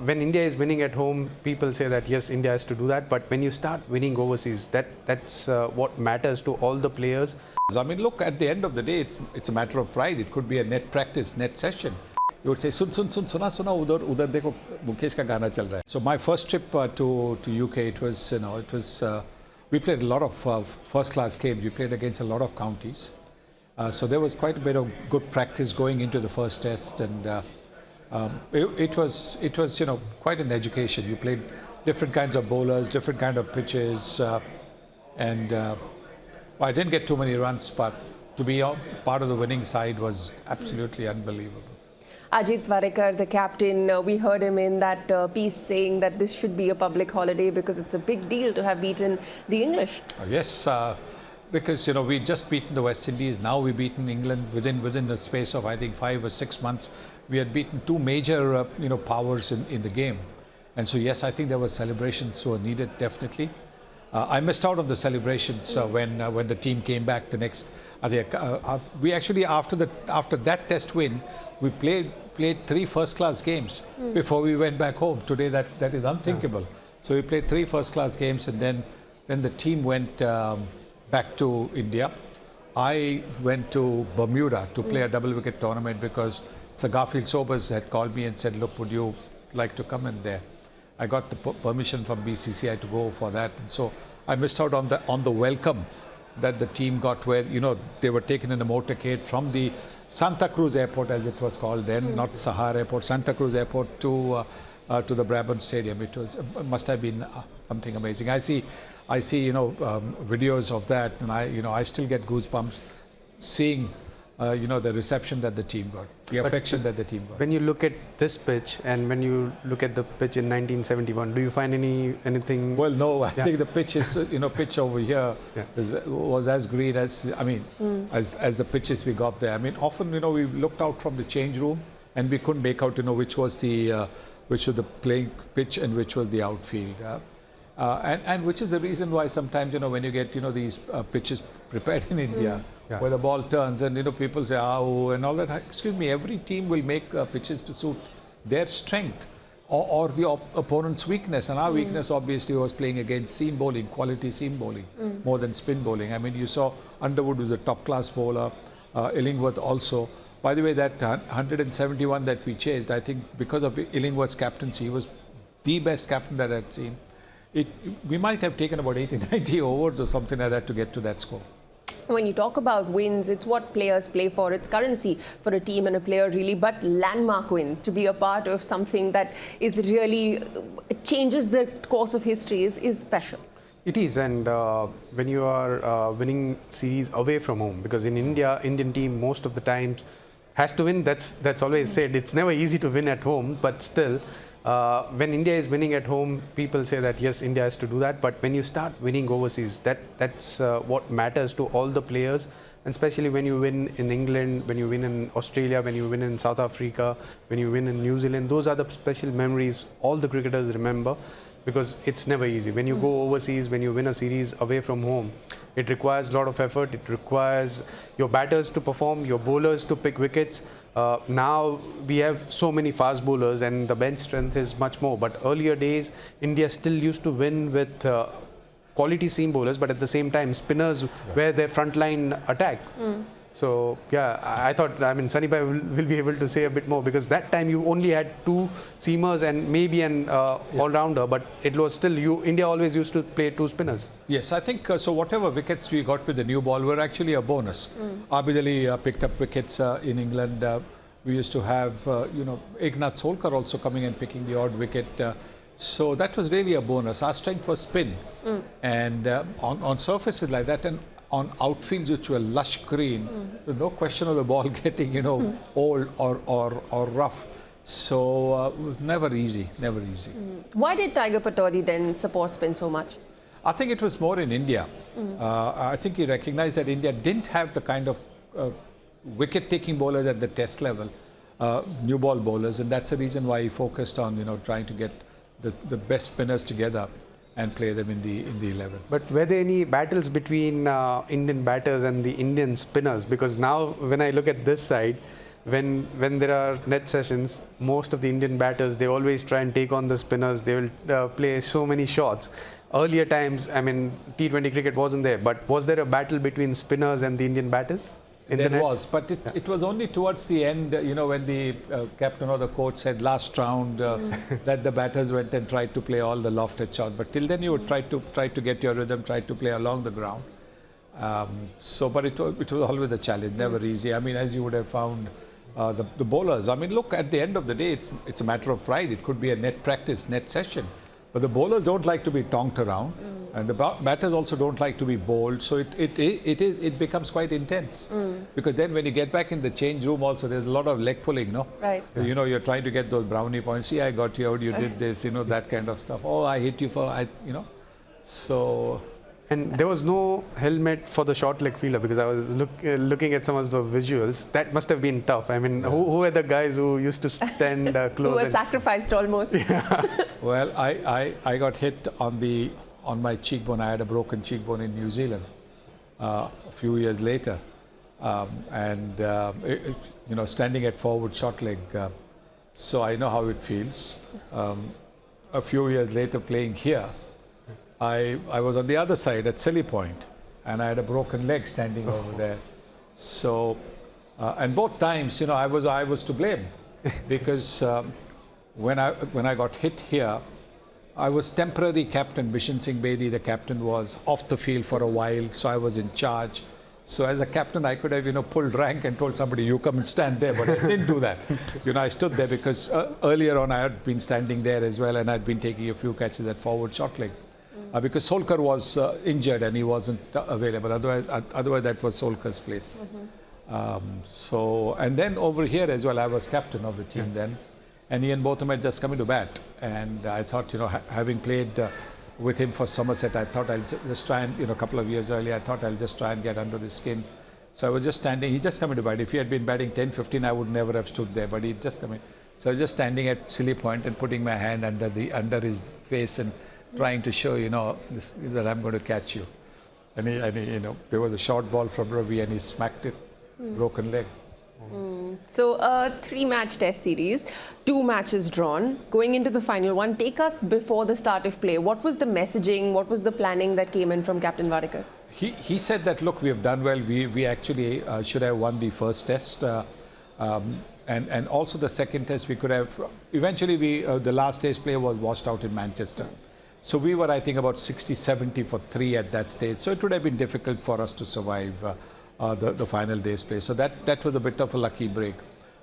when India is winning at home, people say that yes, India has to do that. But when you start winning overseas, that's what matters to all the players. I mean, look, at the end of the day, it's a matter of pride. It could be a net practice, net session. You would say, suna, udhar dekho, Mukesh ka gana chal raha hai. So my first trip to UK, it was, we played a lot of first-class games. We played against a lot of counties. So there was quite a bit of good practice going into the first test, and it was quite an education. You played different kinds of bowlers, different kind of pitches, and I didn't get too many runs, but to be part of the winning side was absolutely unbelievable. Ajit Warekar, the captain, we heard him in that piece saying that this should be a public holiday because it's a big deal to have beaten the English. Yes, because we just beaten the West Indies. Now we've beaten England within the space of I think 5 or 6 months. We had beaten two major powers in the game, and so yes, I think there were celebrations were needed definitely. I missed out on the celebrations when the team came back the next. We actually after that test win, we played 3 first-class games before we went back home. Today that is unthinkable. Yeah. So we played 3 first-class games, and then the team went back to India. I went to Bermuda to play a double wicket tournament because Sir Garfield Sobers had called me and said, look, would you like to come in there? I got the permission from BCCI to go for that, and so I missed out on the welcome that the team got, where they were taken in a motorcade from the Santa Cruz Airport, as it was called then, not Sahar Airport, Santa Cruz Airport to the Brabant Stadium. It must have been something amazing. I see videos of that, and I still get goosebumps seeing the reception that the team got, the affection that the team got. When you look at this pitch and when you look at the pitch in 1971, do you find anything? Well, no. I think the pitch is pitch over here was as green as as the pitches we got there. I mean, often we looked out from the change room and we couldn't make out which was the playing pitch and which was the outfield. And which is the reason why sometimes when you get these pitches prepared in India, where the ball turns and people say oh and all that. Excuse me, every team will make pitches to suit their strength or the opponent's weakness, and our weakness obviously was playing against seam bowling, quality seam bowling, more than spin bowling. I mean, you saw Underwood was a top-class bowler, Illingworth also. By the way, that 171 that we chased, I think because of Illingworth's captaincy, he was the best captain that I'd seen. We might have taken about 80-90 overs or something like that to get to that score. When you talk about wins, it's what players play for. It's currency for a team and a player, really. But landmark wins, to be a part of something that is really changes the course of history, is special. It is, and when you are winning series away from home, because in India, Indian team most of the times has to win. That's always said. It's never easy to win at home, but still. When India is winning at home, people say that yes, India has to do that. But when you start winning overseas, that's what matters to all the players, and especially when you win in England, when you win in Australia, when you win in South Africa, when you win in New Zealand. Those are the special memories all the cricketers remember, because it's never easy. When you go overseas, when you win a series away from home, it requires a lot of effort. It requires your batters to perform, your bowlers to pick wickets. Now we have so many fast bowlers and the bench strength is much more. But earlier days, India still used to win with quality seam bowlers, but at the same time, spinners were their frontline attack. So yeah, I thought, Sunny Bhai will be able to say a bit more, because that time you only had 2 seamers and maybe an all-rounder, but it was still India always used to play 2 spinners. Yes, I think so. Whatever wickets we got with the new ball were actually a bonus. Abid Ali picked up wickets in England. We used to have Eknath Solkar also coming and picking the odd wicket. So that was really a bonus. Our strength was spin, and on surfaces like that, and on outfields which were lush green, there's no question of the ball getting old or rough. So it was never easy. Why did Tiger Pataudi then support spin so much? I think it was more in India. I think he recognized that India didn't have the kind of wicket-taking bowlers at the test level, new ball bowlers, and that's the reason why he focused on trying to get the best spinners together and play them in the 11. But were there any battles between Indian batters and the Indian spinners? Because now when I look at this side, when there are net sessions, most of the Indian batters, they always try and take on the spinners. They will play so many shots. Earlier times, I mean, T20 cricket wasn't there, but was there a battle between spinners and the Indian batters? There was, but it was only towards the end, when the captain or the coach said last round that the batters went and tried to play all the lofted shots. But till then, you would try to get your rhythm, try to play along the ground. But it was always a challenge, never easy. I mean, as you would have found, the bowlers. I mean, look, at the end of the day, it's a matter of pride. It could be a net practice, net session. But the bowlers don't like to be tonked around, and the batters also don't like to be bowled. So it becomes quite intense, because then when you get back in the change room, also there's a lot of leg pulling, no? Right. You're trying to get those brownie points. See, I got you out. You did this, that kind of stuff. Oh, I hit you So. And there was no helmet for the short leg fielder, because I was looking at some of the visuals. That must have been tough. I mean, who were the guys who used to stand close? Who were sacrificed almost. Well, I got hit on my cheekbone. I had a broken cheekbone in New Zealand a few years later, standing at forward short leg. So I know how it feels. A few years later, playing here, I was on the other side at Silly Point, and I had a broken leg standing over there. So, and both times, I was to blame, because when I got hit here, I was temporary captain. Bishan Singh Bedi, the captain, was off the field for a while, so I was in charge. So as a captain, I could have, pulled rank and told somebody, you come and stand there, but I didn't do that. I stood there because earlier on I had been standing there as well, and I'd been taking a few catches at forward short leg. Because Solkar was injured and he wasn't available. Otherwise that was Solkar's place. And then over here as well, I was captain of the team then. And Ian Botham had just come into bat. And I thought, having played with him for Somerset, I thought I'll just try and, a couple of years earlier, I thought I'll just try and get under his skin. So I was just standing. He just come into bat. If he had been batting 10, 15, I would never have stood there. But he just come in. So I was just standing at Silly Point and putting my hand under his face and trying to show, that I'm going to catch you. And he, there was a short ball from Ravi and he smacked it, broken leg. So a 3-match test series, 2 matches drawn. Going into the final one, take us before the start of play. What was the messaging, what was the planning that came in from Captain Wadekar? He said that, look, we have done well. We actually should have won the first test. And also the second test, we could have, eventually the last test play was washed out in Manchester. So we were, I think, about 60-70 for 3 at that stage. So it would have been difficult for us to survive the final day's play. So that was a bit of a lucky break.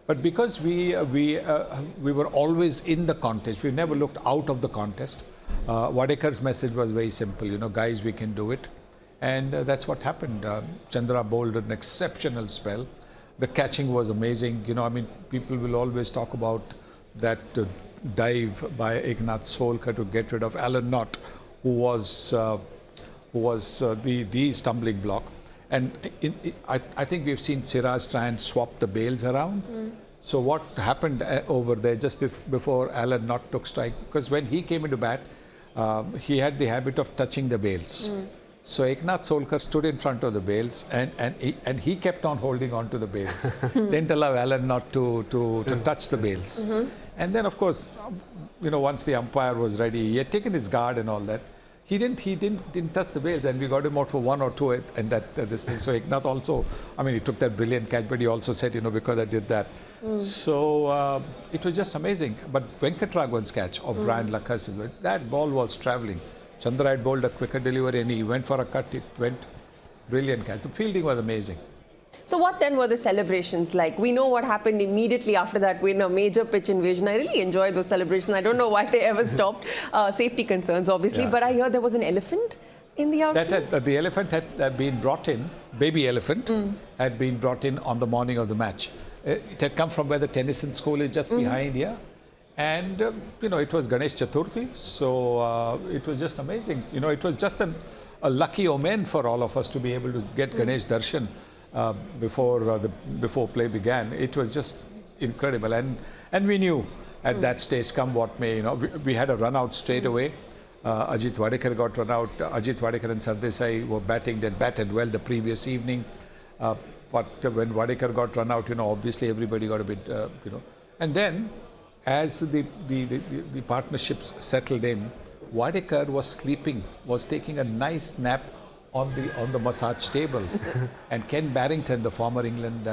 But because we were always in the contest, we never looked out of the contest. Wadekar's message was very simple, guys, we can do it. And that's what happened. Chandra bowled an exceptional spell. The catching was amazing. People will always talk about that dive by Eknath Solkar to get rid of Alan Knott, who was the stumbling block. And I think we've seen Siraj try and swap the bails around. So what happened over there just before Alan Knott took strike, because when he came into bat, he had the habit of touching the bails. So Eknath Solkar stood in front of the bails and he kept on holding on to the bails. Didn't allow Alan Knott to touch the bails. And then, of course, once the umpire was ready, he had taken his guard and all that. He didn't touch the bails, and we got him out for 1 or 2 and this thing. So Eknath also, he took that brilliant catch, but he also said, because I did that. So it was just amazing. But Venkatraghavan's catch of Brian Lakas, that ball was travelling. Chandra had bowled a quicker delivery and he went for a cut. It went brilliant catch. The fielding was amazing. So what then were the celebrations like? We know what happened immediately after that win, a major pitch invasion. I really enjoyed those celebrations. I don't know why they ever stopped. Safety concerns, obviously. Yeah. But I hear there was an elephant in the outfield. The elephant had been brought in, baby elephant, had been brought in on the morning of the match. It had come from where the Tennyson School is just behind here. And, it was Ganesh Chaturthi. So it was just amazing. It was just a lucky omen for all of us to be able to get Ganesh Darshan before play began. It was just incredible, and we knew at that stage, come what may, we had a run out straight away. Ajit Wadekar got run out. Ajit Wadekar and Sardesai were batting. They batted well the previous evening. But when Wadekar got run out, obviously everybody got a bit, And then, as the partnerships settled in, Wadekar was sleeping, was taking a nice nap on the massage table, and Ken Barrington, the former England,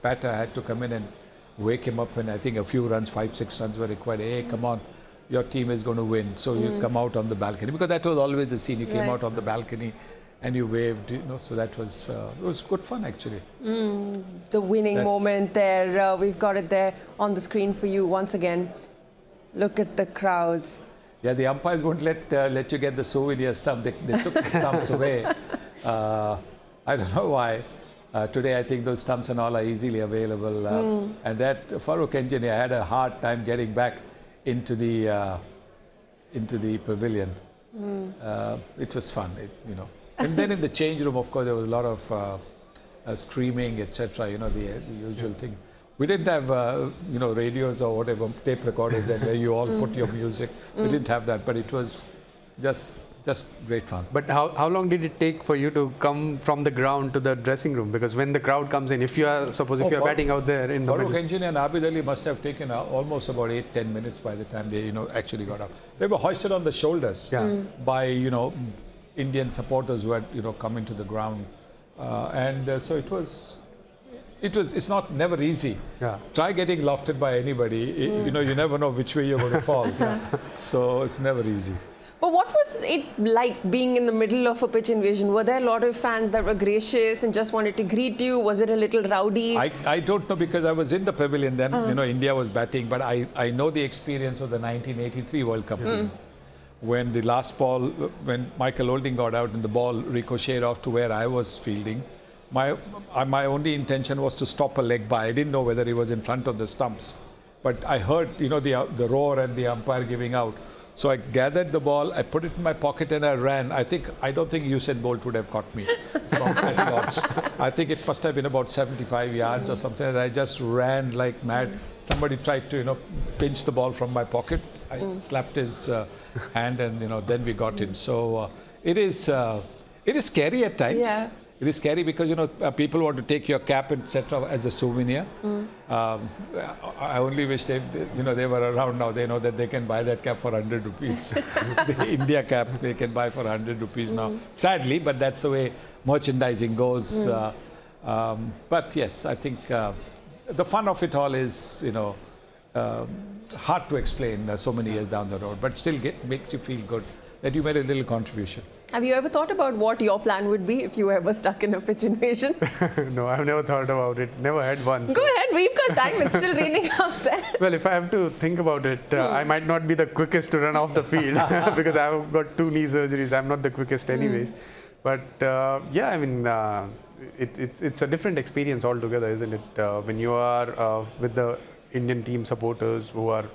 batter, had to come in and wake him up when I think a few runs, 5-6 runs were required. Hey, come on, your team is going to win. So you come out on the balcony, because that was always the scene. You came out on the balcony and you waved, so that was it was good fun actually. The winning moment there, we've got it there on the screen for you once again. Look at the crowds. Yeah, the umpires won't let you get the souvenir stump. They took the stumps away. I don't know why. Today I think those stumps and all are easily available. And that Farooq engineer had a hard time getting back into the pavilion. It was fun, And then in the change room, of course, there was a lot of screaming, etc. The usual thing. We didn't have, radios or whatever, tape recorders that where you all put your music. We didn't have that, but it was just great fun. But how long did it take for you to come from the ground to the dressing room? Because when the crowd comes in, if you are batting out there in the middle. Engineer and Abid Ali must have taken almost about 8-10 minutes by the time they, actually got up. They were hoisted on the shoulders by, Indian supporters who had, come into the ground. So it's never easy. Yeah. Try getting lofted by anybody. You never know which way you're going to fall. So it's never easy. But what was it like being in the middle of a pitch invasion? Were there a lot of fans that were gracious and just wanted to greet you? Was it a little rowdy? I don't know, because I was in the pavilion then. India was batting, but I know the experience of the 1983 World Cup. When the last ball, when Michael Olding got out and the ball ricocheted off to where I was fielding, my only intention was to stop a leg by. I didn't know whether he was in front of the stumps, but I heard the roar and the umpire giving out. So I gathered the ball, I put it in my pocket and I ran. I don't think Usain Bolt would have caught me from that lots. I think it must have been about 75 yards or something. And I just ran like mad. Somebody tried to pinch the ball from my pocket. I slapped his hand, and then we got in. So it is scary at times. Yeah. It is scary because people want to take your cap, etc., as a souvenir. I only wish they were around now. They know that they can buy that cap for 100 rupees. The India cap they can buy for 100 rupees now. Sadly, but that's the way merchandising goes. But yes, I think the fun of it all is hard to explain so many years down the road, but still makes you feel good that you made a little contribution. Have you ever thought about what your plan would be if you were ever stuck in a pitch invasion? No, I've never thought about it. Never had one. Go ahead, we've got time. It's still raining out there. Well, if I have to think about it, I might not be the quickest to run off the field because I've got 2 knee surgeries. I'm not the quickest anyways. But it's a different experience altogether, isn't it? When you are with the Indian team supporters who are,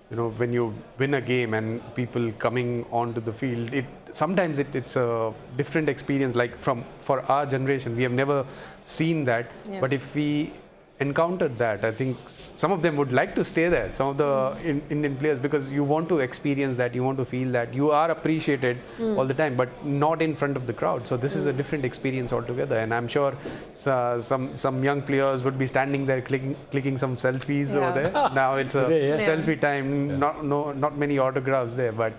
when you win a game and people coming onto the field, sometimes it's a different experience. Like for our generation, we have never seen that. Yeah. But if we encountered that, I think some of them would like to stay there, some of the Indian players, because you want to experience that, you want to feel that, you are appreciated all the time, but not in front of the crowd. So this is a different experience altogether, and I'm sure some young players would be standing there clicking some selfies over there. Now it's a selfie time, not many autographs there, but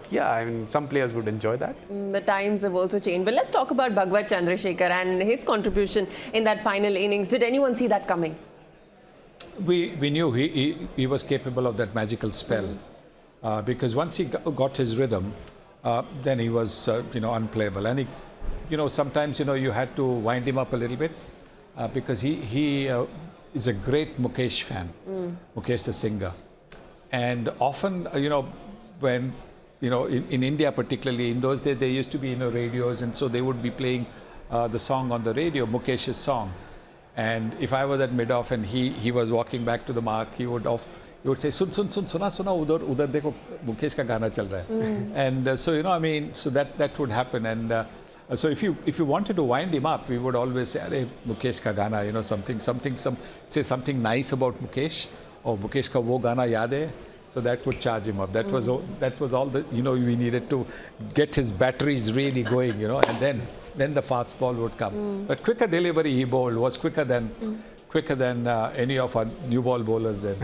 some players would enjoy that. The times have also changed. But let's talk about Bhagwat Chandrasekhar and his contribution in that final innings. Did anyone see that coming? We knew he was capable of that magical spell, because once he got his rhythm, then he was unplayable. And sometimes you had to wind him up a little bit, because he is a great Mukesh fan, Mukesh the singer. And often when in India particularly, in those days there used to be radios, and so they would be playing the song on the radio, Mukesh's song. And if I was at mid-off and he was walking back to the mark, he would say, suna udhar dekho, Mukesh ka gana chal raha hai. And so that would happen. And so if you wanted to wind him up, we would always say, "Arey, Mukesh ka gana, say something nice about Mukesh, or Mukesh ka wo gana yaad hai." So that would charge him up. That was all we needed to get his batteries really going, and then then the fast ball would come. That quicker delivery he bowled was quicker than any of our new ball bowlers then.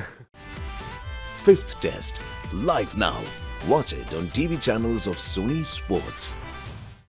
Fifth Test, live now. Watch it on TV channels of Sony Sports.